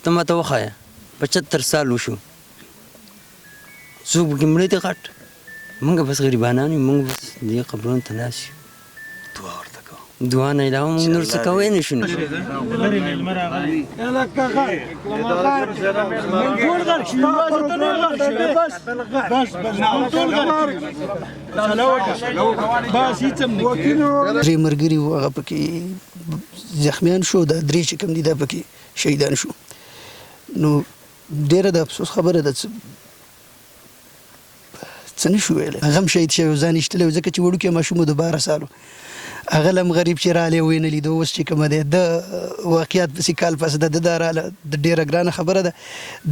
ته ماته وښایه 75 سال وشو څوک پکې مړه دي غټ موږ بس غریبانان یو موږ بس دې قبرونو ته ناست یو دعا ورته کوه دعا نه علاوه موږ نور څه کوی نه شو درې ملګري وو هغه پکې زخمیان شو دا درې چې کوم دي دا پکې شهیدان شو نو ډېره د افسوس خبره ده څه نه شو ویلی هغه هم شهید شوی ځان ایستلی و ځکه چې وړوکی ماشوم و د 12 سالو هغه هم غریب چې رالی ویې نه لیدو اوس چې کومه دی د واقعیت پسې کال پس د دا راله د ډېره ګرانه خبره ده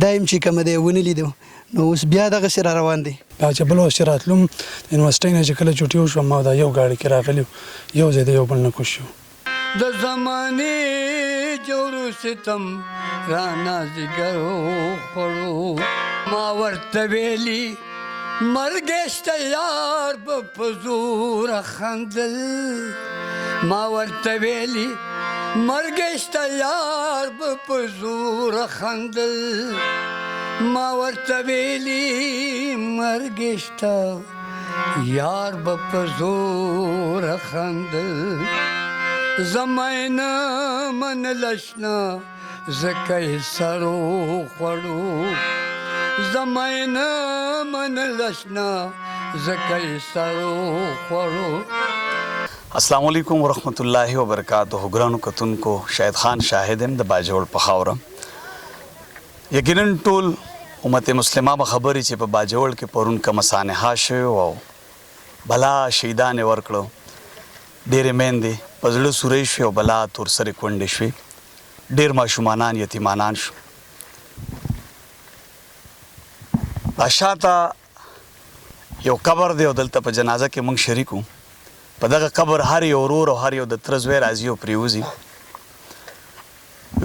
دا هم چې کومه دی ونه لیدو نو اوس بیا دغسې را روان دی چې بل وخت چې راتلم یونیورسټۍ نه چې کله چوټي وشوم ما دا یو ګاډي کې راغلي یو ځای د یو بل نه کوز شو د زمانې جور ستم رانا زیګرو خوړو ما ورته ویلي مرګشته یار به په زوره خندل ما ورته ویلي مرګشته یار به په زوره خندل ما ورته ویلي مرګشته یار به په زوره خندل زمانه منلشنا زکه سرو خوړو زمانه منلشنا زکه سرو خوړو. السلام علیکم ورحمۃ اللہ وبرکاتہ. ګرانو کتونکو شاهد خان شاهد هم د باجوړ په خاوره یقینا ټول امت مسلمه به خبرې چې په باجوړ کې پرون کومه سانحه شوې او بلا شهیدان ورکړو ډېرې میندې په زړه سورۍ شوې او بلا تور سرې کونډې شوې ډېر ماشومانان یتیمانان شو. شاته یو قبر دی او دلته په جنازه کې موږ شریک وو. په دغه قبر هر یو ورور او هر یو د تره زوی راځي او پرېوځي.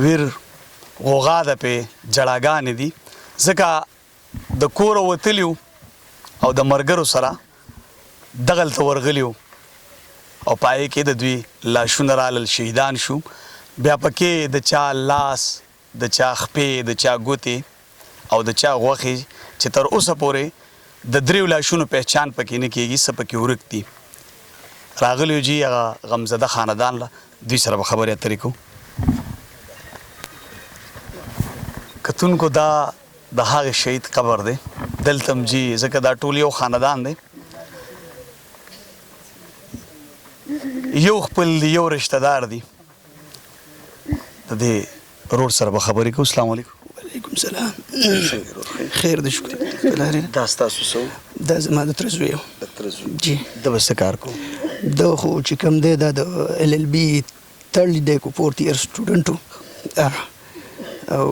ویر غوغا ده پې جړاګانې دي ځکه د کوره وتلي او د ملګرو سره دغلته ورغلي او پای کې د دوی لاشونه رالل شهیدان شو. بیا پکې د چا لاس د چا خپې د چا ګوتې او د چا غوښې چې تر اوسه پورې د دریو لاشونو پہچان پکې نه کېږي څه پکې ورک دي. راغلیو جي هغه غمزده خاندان له دوی سره به خبرې اترې کوو. کتونکو دا د هغې شهید قبر دی دلته هم جي ځکه دا ټول یو خاندان دی یو خپل یو رشته دار دی. د دې رور سره به خبرې کوو. السلام علیکم. وعلیکم السلام. خیر دی شکر. دا ستاسو څه دا زما د تره زوی و. جی د به څه کار کوو؟ دا خو چې کوم دی دا د LLB تړلی دی کو 4th year سټوډنټ و او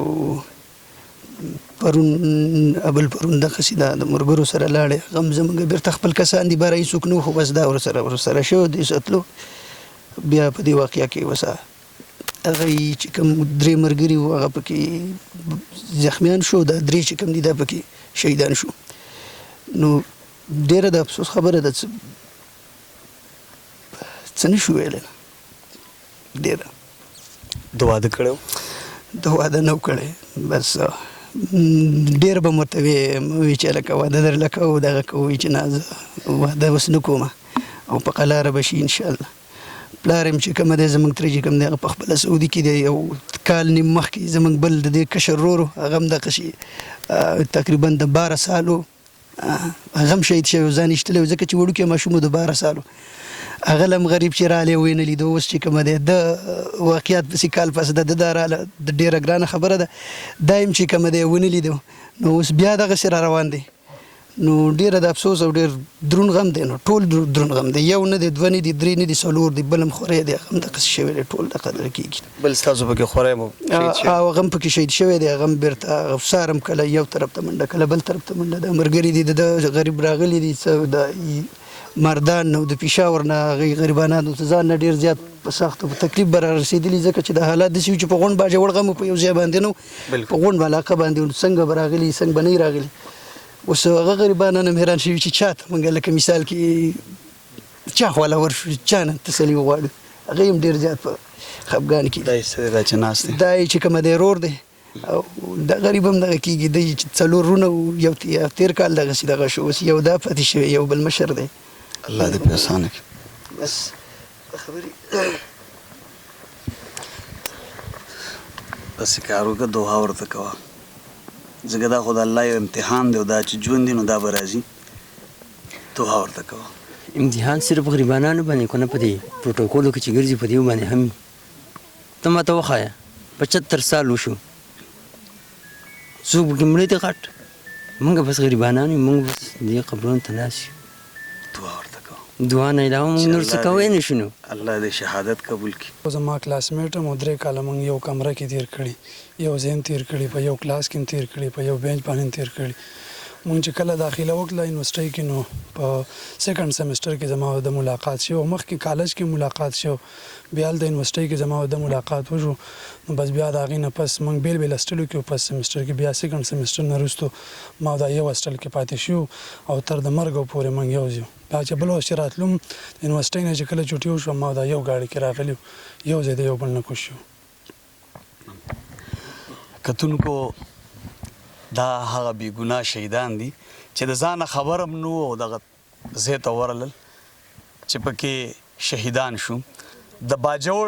پرون پرون دغسې دا د ملګرو سره لاړې هغه هم زموږ بېرته خپل کسان دي باره هېڅوک نه و خو بس دا ورسره شوی دی ساتلو بیا په دې واقعه کې وسه هغه چې کوم درې ملګري وو هغه پکې زخمیان شو دا درې چې کوم دي دا پکې شهیدان شو نو ډېره د افسوس خبره ده څه نه شو ویلی ډېره د واده کړی د واده نه و کړی بس ډېر به م ورته وی چې لکه واده درله کوو دغه کوو چې نه زه واده اوس نه کوم او په قلاره به شي انشاءالله. پلار یم چې کومه دی زموږ تره چې کوم دی هغه په خپله سعودي کې دی یو کال نیم مخکې زموږ بل د دې کشر ورور هغه هم دغسې تقریبا د 12 سالو هغه هم شهید شوی ځان ایستلی و ځکه چې وړوکی ماشوم و د 12 سالو هغه هم غریب چې رالی ویې نه لیدو اوس چې کومه دی د واقعیت پسې کال پس د دا راله د ډېره ګرانه خبره ده دا هم چې کومه دی ونه لیدو نو اوس بیا دغسې را روان دی نو ډېره د افسوس او ډېر دروند غم دی نو ټول دروند غم دی یو نه دی دوه نه دي درې نه دي څلور دی بل هم خوری دی هغه هم دغسې شوی دی ټول دغه کېږي. بل ستاسو پکې خوری مو هغه هم پکې شهید شوی دی هغه هم بېرته افسار هم کله یو طرف ته منډه کله بل طرف ته منډه دا ملګري دي د غریب راغلي دي څه د مردان نه د پېښور نه هغې غریبانانو ته ځان نه ډېر زیات په سختو په تکلیف به را رسېدلي ځکه چې د حالات داسې وي چې په غونډ باجوړ غم په یو ځای باندې نه و په غونډ علاقه باندې څنګه به راغلي څنګه به نه راغلي اوس هغه غریبانان هم حیران شوي چې چا ته موږ لکه مثال کې چا خواله ورشو چا نه تسلي وغواړو هغه هم ډېر زیات په خفګان کې دا چې ناست دی دا چې کومه دی رور دی او د غریب هم دغه کېږي دی چې څلور رونه وو، یو تېر کال دغسې دغه شو، اوس یو دا پاتې شوی، یو بل مشر دی. الله دې په اسانه کړي. بس خبرې داسې کار وکړه، دعا ورته کوه، ځکه دا خو د الله یو امتحان دی او دا چې ژوند دی نو دا به راځي. دعا ورته کوه. امتحان صرف غریبانانو باندې کو نه په دې پروتوکولو کې چې ګرځي په دې باندې هم وي. ته ماته وښایه 75 سال وشو، څوک پکې مړه دی غټ، موږ بس غریبانان یو، موږ بس دې قبرونو ته ناست یو. دعا ورته کوه. دعا نه علاوه موږ نور څه کوی نه شو. الله دې شهادت قبول کړي. زما کلاس میټ هم 3 کاله موږ یو کمره کې تیر کړي، یو ځای هم تیر کړي، په یو کلاس کې هم تیر کړي، په یو بینچ باندې هم تیر کړي. مونږ چې کله داخله وکړه یونیورسټۍ کې نو په سیکنډ سیمسټر کې زما د ملاقات شو، مخکې کالج کې ملاقات شو، بیا د یونیورسټۍ کې زما د ملاقات وشو. نو بس بیا د هغې نه پس موږ بیل بیل هسټلو کې په سیمسټر کې، بیا سیکنډ سیمسټر نه وروستو ما دا یو هسټل کې پاتې شو او تر د مرګه پورې موږ یو ځو. بیا چې بل وخت چې راتلم یونیورسټۍ نه چې کله چوټي وشوه ما دا یو ګاډي کې راغلي یو ځای د یو بل نه کوز شو. کتونکو دا هغه بې ګناه شهیدان دي چې د ځانه خبر هم نه و او دغه ځای ته ورغلل چې پکې شهیدان شو. د باجوړ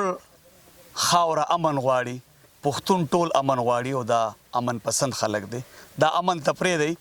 خاوره امن غواړي، پښتون ټول امن غواړي او دا امن پسند خلک دی. دا امن ته پرېږدئ